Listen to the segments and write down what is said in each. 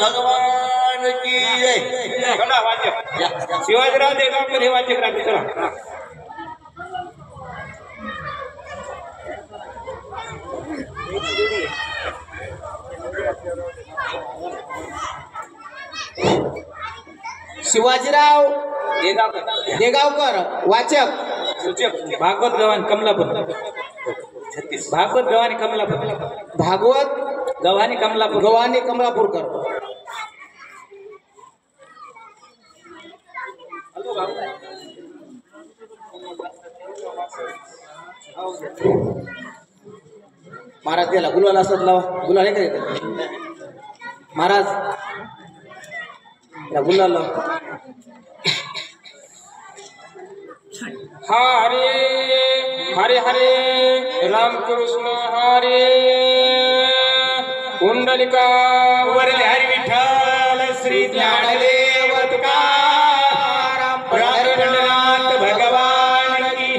भगवान की जय। शिवाजीराव देगावकर हे वाद्य क्रांती चला। शिवाजीराव देगावकर वाचक भागवत गव्हाण कमलापूर। भागवत गव्हाणी कमलापूर। भागवत गव्हाणी कमलापूर। गव्हाणी कमलापूरकर। महाराज त्याला गुलाल असत लावा, गुलाल आहे का तिथे महाराज, गुलाल लावा। हरे हरे हरे रामकृष्ण हरे कुंडलिका वरले हरी विठ्ठल श्री ज्ञानदेव तुकाराम रामनाथ भगवान की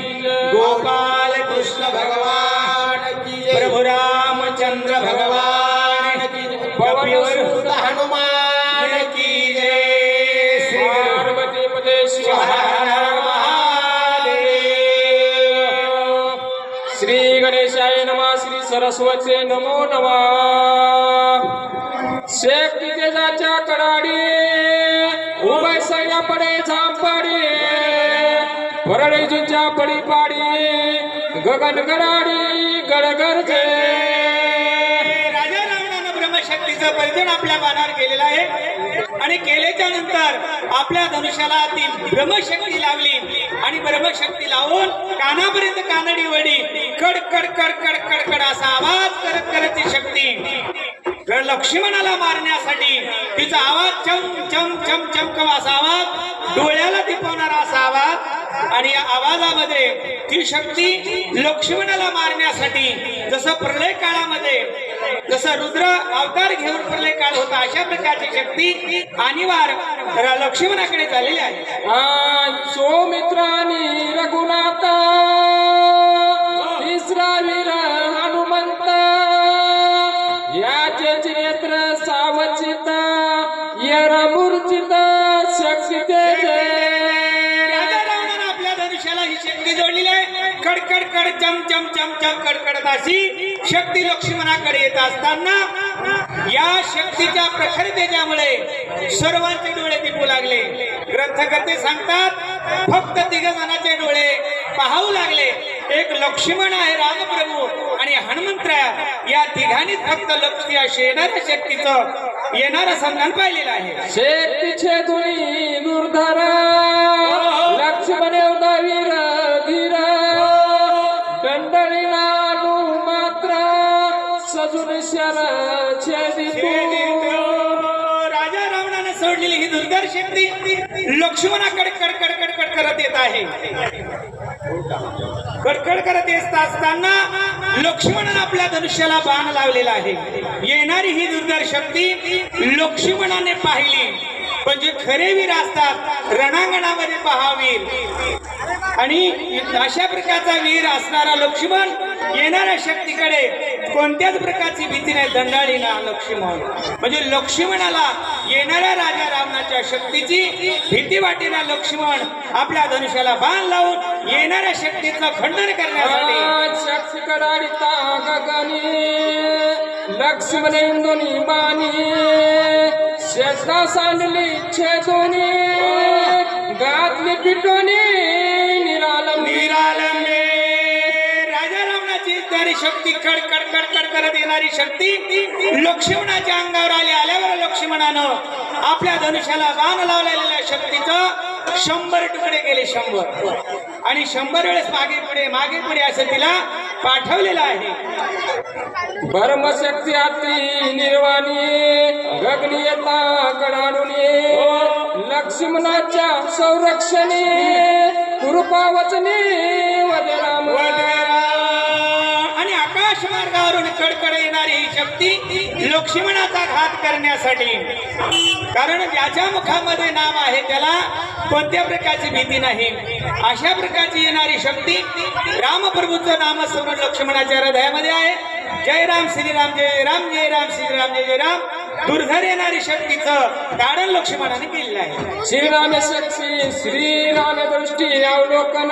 गोपाल कृष्ण भगवान की प्रभु रामचंद्र भगवान की पवन सुत हनुमान की जय। श्री पार्वती पते शिव श्री गणेशाय नमः। श्री सरस्वती नमो नमः। शेक्ती तेजाच्या कडाडी उभय सैया पडे झांपाडी परळी जुंच्या पडी पाडी गगन गडाडी गडगडचे। राजा रावणानं ब्रह्मशक्तीचा परिधान आपल्या बाणावर केलेला आहे आणि केल्याच्या नंतर आपल्या धनुष्याला ती ब्रह्मशक्ती लावली आणि ब्रह्मशक्ती लावून कानापर्यंत कानडी वडी कड कड कड कड कड कड असा आवाज करत करत ती शक्ती लक्ष्मणाला मारण्यासाठी तिचा आवाज चम चम चम चमकम असा आवाज, डोळ्याला दिपवणारा असा आवाज आणि या आवाजामध्ये ती शक्ती लक्ष्मणाला मारण्यासाठी जसं प्रलय काळामध्ये जसं रुद्र अवतार घेऊन प्रलय काळ होता अशा प्रकारची शक्ती अनिवार्य लक्ष्मणाकडे झालेली आहे। सौमित्रानी रघुनाथा तिसरा वीर हनुमंत याचे नेत्र सावचित यरमूर्चित शक्ती जय। राजा रावणाने आपल्या धनुष्याला ही शक्ती जोडलेली आहे। कडकड कड चम चम चम चम कडकडत अशी शक्ती लक्ष्मणाकडे येत असताना या शक्तीच्या प्रखरतेच्यामुळे सर्वांचे डोळे दिपू लागले। ग्रंथकर्ते सांगतात फक्त तिघजणांचे डोळे पाहू लागले। एक लक्ष्मण आहे रामप्रभू आणि हनुमंतराय या तिघांनीच फक्त लक्ष्मी असे येणाऱ्या शक्तीचं येणारं संधान पाहिलेलं आहे। शेतीचे धुनी दुर्धरा लक्ष्मण वीर धीर दंडळी नानू मात्र सजून शर राजा रावणाने सोडलेली ही दुर्धर शक्ती लक्ष्मणाकडे कडकड कडकड करत येत आहे। कडकड करत येत असताना लक्ष्मणाने आपल्या धनुष्याला बाण लावलेला आहे। येणारी ही दुर्धर शक्ती लक्ष्मणाने पाहिली पण जे खरे वीर असतात रणांगणामध्ये पहावीर आणि अशा प्रकारचा वीर असणारा लक्ष्मण येणाऱ्या शक्तीकडे कोणत्याच प्रकारची भीती नाही। दंडाळी ना लक्ष्मण म्हणजे लक्ष्मणाला येणाऱ्या राजा रावणाच्या शक्तीची भीती वाटेना लक्ष्मण आपल्या धनुष्याला बाण लावून येणाऱ्या शक्तीचं खंडन करण्यासाठी शक्ती कडाडीता गगनी लक्ष्मण इंदोनी बाणी शेता सांडली छेदोनी गातली पिटोनी निरालम निरालमे। राजा रावणाची तरी शक्ती कड कड कड कड करत येणारी शक्ती लक्ष्मणाच्या अंगावर आली। आल्यावर लक्ष्मणानं आपल्या धनुष्याला बाण लावलेल्या शक्तीचं 100 तुकडे केले 100 आणि 100 वेळेस मागे पुढे असं तिला पाठवलेलं आहे। ब्रह्मशक्ती अति निर्वाणी गगनी येता कडाडून लक्ष्मणाच्या संरक्षणे कृपावचने वदराम आणि आकाश मार्गावरून कडकड येणारी ही शक्ती लक्ष्मणाचा घात करण्यासाठी, कारण ज्याच्या मुखामध्ये नाम आहे त्याला कोणत्या प्रकारची भीती नाही। अशा प्रकारची येणारी शक्ती रामप्रभूचं नामस्मरण लक्ष्मणाच्या हृदयामध्ये आहे। जय राम श्रीराम जय राम जय राम श्रीराम जय जय राम दुर्धर येणारी शक्तीचं ताडण लक्ष्मणाने केलेलं आहे. श्रीराम शक्ती श्रीराम दृष्टी अवलोकन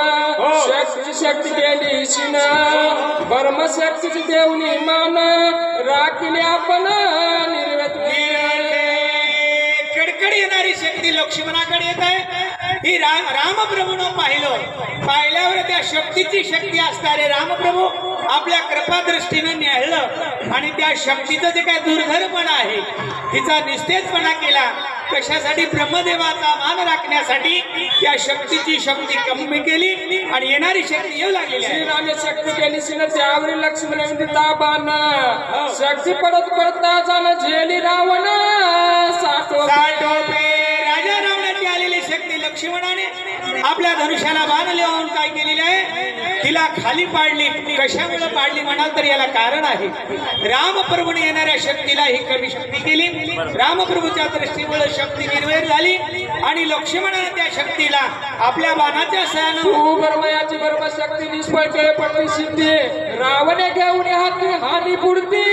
शक्ती शक्ती केली शिन ब्रह्मशक्तीची देवनी मान राखली आपण निर्वेद कडकड येणारी शक्ती लक्ष्मणाकडे येत आहे. ही रामप्रभूनं पाहिल्यावर त्या शक्तीची शक्ती असणारे रामप्रभू आपल्या कृपा दृष्टीनं न्याहळलं आणि त्या शक्तीचं जे काय दुर्धरपणा आहे तिचा निस्तेजपणा केला. कशासाठी? ब्रह्मदेवाचा मान राखण्यासाठी त्या शक्तीची शक्ती कमी केली आणि येणारी शक्ती येऊ लागलेली आहे. श्रीराम शक्ती केली शिन त्यावरील लक्ष्मण ताबान शक्ती पडत पडता जाण झेली रावण साठोपे राजा रावणाची आलेली शक्ती लक्ष्मणाने आपल्या धनुष्याला बाण लावून काय केलेले आहे? तिला खाली पाडली. कशामुळे पाडली म्हणाल तर याला कारण आहे. रामप्रभूने येणाऱ्या शक्तीला ही कमी शक्ती केली. रामप्रभूच्या दृष्टीमुळे शक्ती निर्वैर झाली आणि लक्ष्मणाने त्या शक्तीला आपल्या बाणाच्या सहाय्याने बर्मयाची बर्म शक्ती निष्फळ केले पडली सिद्धी रावणे घेऊन हाती हानी पुढती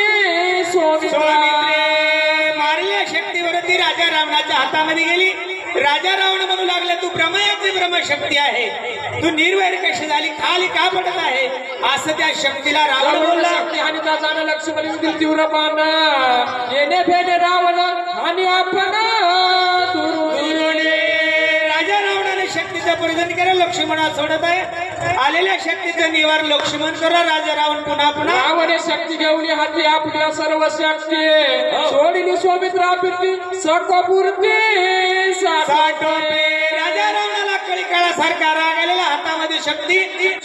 मारल्या शक्तीवरती राजा रावणाच्या हातामध्ये गेली. राजा रावण म्हणू लागला तू ब्रह्मयाची ब्रह्मशक्ती आहे, तू निर्वैर कशी झाली, खाली का पडत आहे असं त्या शक्तीला रावण बोलला. शक्ती हानी जाण लक्ष्मण तीव्र पान येणे फेने रावण आणि आपण राजा रावणाने शक्तीचं पूजन केलं. लक्ष्मणा सोडत आहे. आलेल्या शक्तीचं निवार लक्ष्मण करा. राजा रावण पुन्हा पुन्हा रावणे शक्ती घेऊन हाती आपल्या सर्व शक्ती सोडली सोमित्रा फिरती सकपुरती राजा रावणाला कळीकाळासारखा राग आलेला. हातामध्ये शक्ती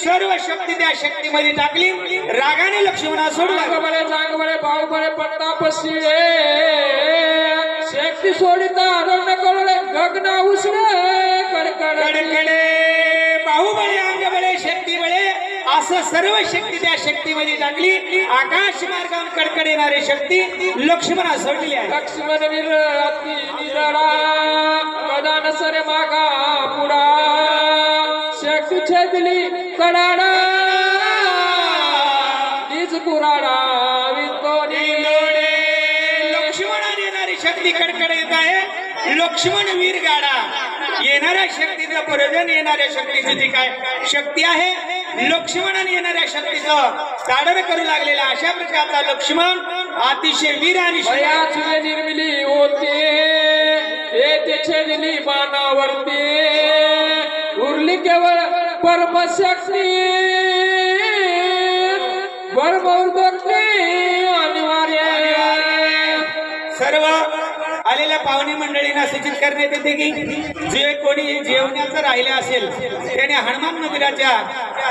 सर्व शक्ती त्या शक्तीमध्ये टाकली. रागाने लक्ष्मणा सोडला. बळे जाग बळे भाऊ बळे पट्टापशी शक्ती सोडिता अरण्य कळले गगना उसळे कडकडे बाहुबळे अंग बळे शक्ती बळे असं सर्व शक्ती त्या शक्तीमध्ये टाकली. आकाश मार्गावर कडकड येणारी शक्ती लक्ष्मणा सोडलेली आहे. लक्ष्मण वीर अति निधडा कदान सरे मागा पुढा शक्ती छेदली कडाडा निज कुराडा विंदोनी लक्ष्मणाने येणारी शक्ती कडकड येत आहे. लक्ष्मण वीर गाडा येणाऱ्या शक्तीचं प्रयोजन येणाऱ्या शक्तीची जी काय शक्ती आहे लक्ष्मणाने येणाऱ्या शक्तीचं ताडण करू लागलेला अशा प्रकारचा लक्ष्मण अतिशय वीर आणि निर्मिली होते येते छेदली बाणावरती उरली केवळ परमशक्ती अनिवार्य. सर्व आलेल्या पाहुणे मंडळींना सूचित करण्यात येते की जे कोणी जेवणाचं राहिले असेल त्याने हनुमान मंदिराच्या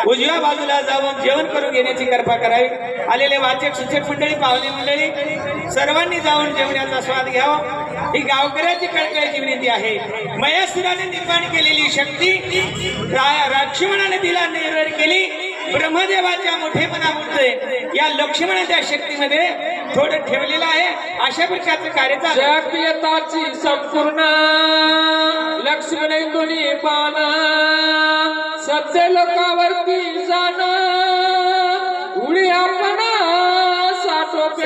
उजव्या बाजूला जाऊन जेवण करून घेण्याची कृपा करावी. आलेले वाचक सूचक मंडळी पाहुणे मंडळी सर्वांनी जाऊन जेवणाचा स्वाद घ्यावा ही गावकऱ्याची कळकळीची विनंती आहे. मयासुराने निर्माण केलेली शक्ती लक्ष्मणाने तिला निर्माण केली. ब्रह्मदेवाच्या मोठेपणामुळे या लक्ष्मणाच्या शक्तीमध्ये थोडं ठेवलेलं आहे. अशा प्रकारचं कार्य शक्यताची संपूर्ण लक्ष्मण दोन्ही पान सत्य लोकावरती जाण उडी आपण साठोपे.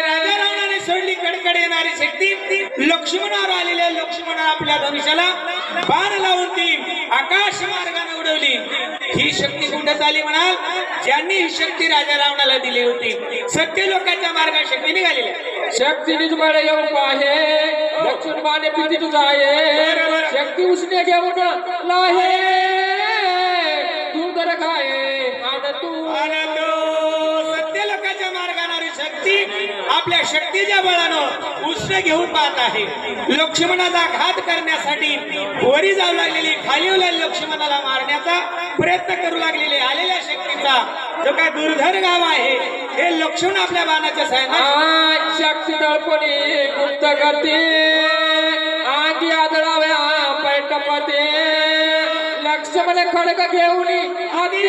राजा रावणाने सोडली कडकड येणारी शक्ती. लक्ष्मणावर आलेल्या लक्ष्मण आपल्या धनुष्याला बाण लावून ती आकाश मार्गाने उडवली. ही शक्ती कुठं आली म्हणाल? ज्यांनी ही शक्ती राजा रावणाला दिली होती सत्य लोकांच्या मार्गात शक्ती निघालेली आहे. शक्ती निजमाडे येऊ पाहे लक्ष्मण बाणे पिती तुझा आहे शक्ती उसने घेऊन लाहे तू तर काय सत्य लोकांच्या मार्गाने शक्ती आपल्या शक्तीच्या बळानं उष्ण घेऊन पाहत आहे. लक्ष्मणाचा घात करण्यासाठी वरी जाऊ लागलेली खाली लक्ष्मणाला मारण्याचा प्रयत्न करू लागलेले आलेल्या शक्तीचा जो काय दुर्धर गाव आहे हे लक्ष्मण आपल्या बाणाच्या सहाय्याने शक्ती दळपणी गुप्त गती आगी आदळाव्या पैठपते लक्ष्मण खडक घेऊन हाती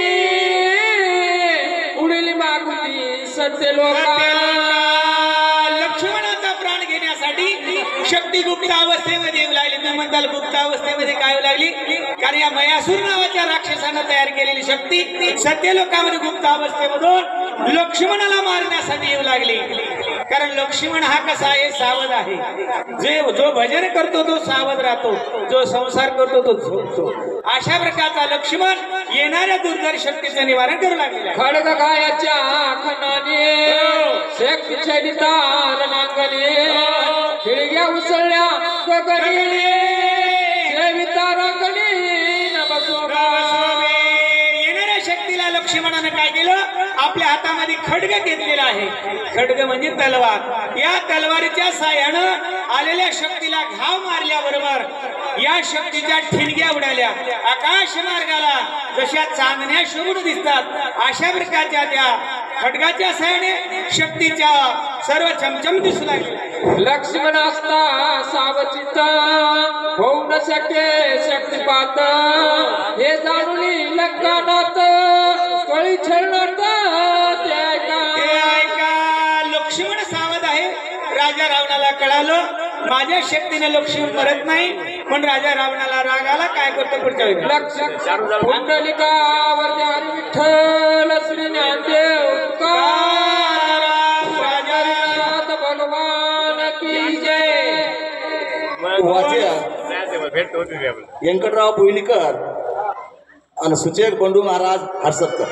उडली मागुली सत्य लोका. लक्ष्मणाचा प्राण घेण्यासाठी शक्ती गुप्त अवस्थेमध्ये येऊ लागली. तुम्ही म्हणताल गुप्त अवस्थेमध्ये काय येऊ लागली? कारण या मयासूर नावाच्या राक्षसानं तयार केलेली शक्ती सत्य लोकांमध्ये गुप्त अवस्थेमधून लक्ष्मणाला मारण्यासाठी येऊ लागली. कारण लक्ष्मण हा कसा आहे, सावध आहे. जो भजन करतो तो सावध राहतो, जो संसार करतो तो झोपतो. अशा प्रकारचा लक्ष्मण येणाऱ्या दुर्धर शक्तीचं निवारण करू लागलेला आहे. खडग गायाच्या खणाने शेक तार नांगणे खिळग्या उसळल्या गगनी सेविता रांगणी नमस्कार. येणाऱ्या शक्तीला लक्ष्मणाने काय केलं, आपल्या हातामध्ये खड्ग घेतलेला आहे. खड्ग म्हणजे तलवार. या तलवारीच्या साह्यानं आलेल्या शक्तीला घाव मारल्याबरोबर या शक्तीच्या ठिणग्या उडाल्या. आकाश मार्गाला जशा चांदण्या शोभून दिसतात अशा प्रकारच्या त्या खड्गाच्या साह्याने शक्तीच्या सर्व चमचम दिसू लागले. लक्ष्मण असता सावचित होऊ न शके शक्तिपात हे जाणून लंकानाथ कळी छळणार ते ऐका. लक्ष्मण सावध आहे. राजा रावणाला कळालं माझ्या शक्तीने लक्ष्मण मरत नाही, पण राजा रावणाला राग आला. काय करतो पुढच्या वेळी, लक्ष्मण पुंडलिकावर हरी विठ्ठल श्री ज्ञानदेव राजा भगवान की जय. व्यंकटराव पुईलीकर आणि सुचेत बंडू महाराज हरसतकर.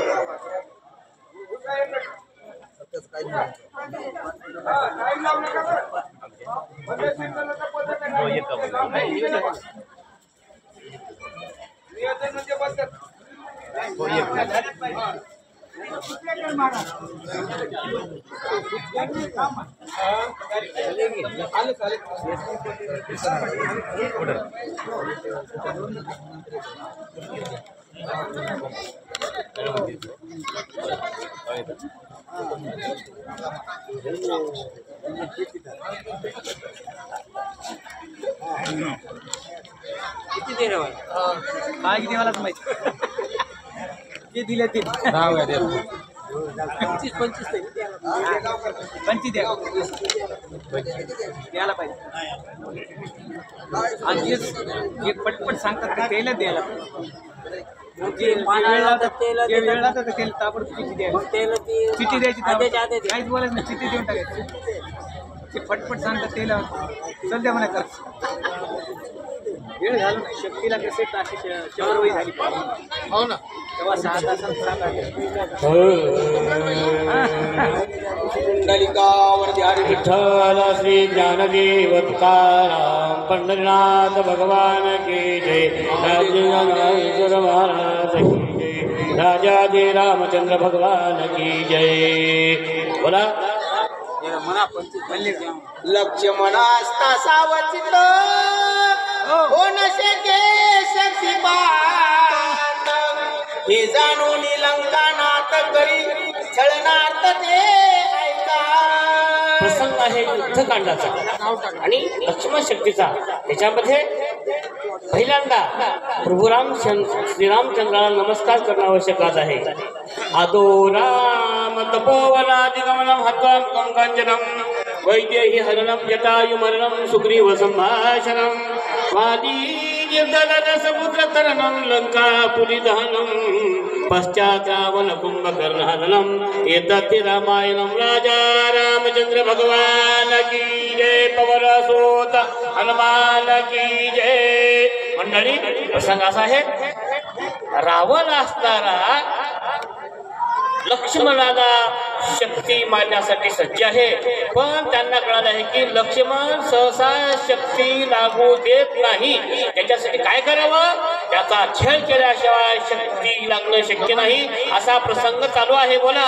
किती दे रे काय किती मलाच माहिती ते दिले ते 25 द्यायला पाहिजे. आणि जे पटपट सांगतात का त्याला द्यायला जे वेळ लागतं त्याला ताबडतोब चिठ्ठी द्यायची. चिठ्ठी द्यायची काहीच बोलायचं नाही, चिठ्ठी देऊन टाकायची. ते पटपट सांगतात त्याला चल द्या म्हणायचं. वेळ झाला नाही. शक्तीला कसे ताशी शंभरवही झाली हो ना, तेव्हा 6 तासांत पुंडलिकावरती हरी विठ्ठल श्री ज्ञानदेव तुकाराम पंढरीनाथ भगवान की जय. राजेश्वर महाराज की जय. राजाजी रामचंद्र भगवान की जय. बोला. लक्ष्मण असता सावचित हो न शके शक्तिपात हे जाणून लंकानाथ करी छळनार्थ ते ऐका. प्रसंग आहे युद्धकांडाचा आणि लक्ष्मण शक्तीचा. त्याच्यामध्ये पहिल्यांदा प्रभू श्रीरामचंद्राला नमस्कार करणं आवश्यक आहे. आदो राम तपोवनादिगमनं हत्वा कंकांचनं वैदेही हरणं जटायुमरणं सुग्रीव संभाषणं वादीर्दलन समुद्रतरणं लंकापुरीदहनं पश्चात् रावण कुंभकर्णहननं एतत् रामायणं राजा रामचंद्र भगवान की जय. पवनसुत हनुमान की जय. मंडळी, प्रसंग असा आहे, रावण असणारा लक्ष्मणाला शक्ती मारण्यासाठी सज्ज आहे, पण त्यांना कळालं आहे की लक्ष्मण सहसा शक्ती लागू देत नाही. त्याच्यासाठी काय करावं, त्याचा छळ केल्याशिवाय शक्ती लागणं शक्य नाही. असा प्रसंग चालू आहे. बोला.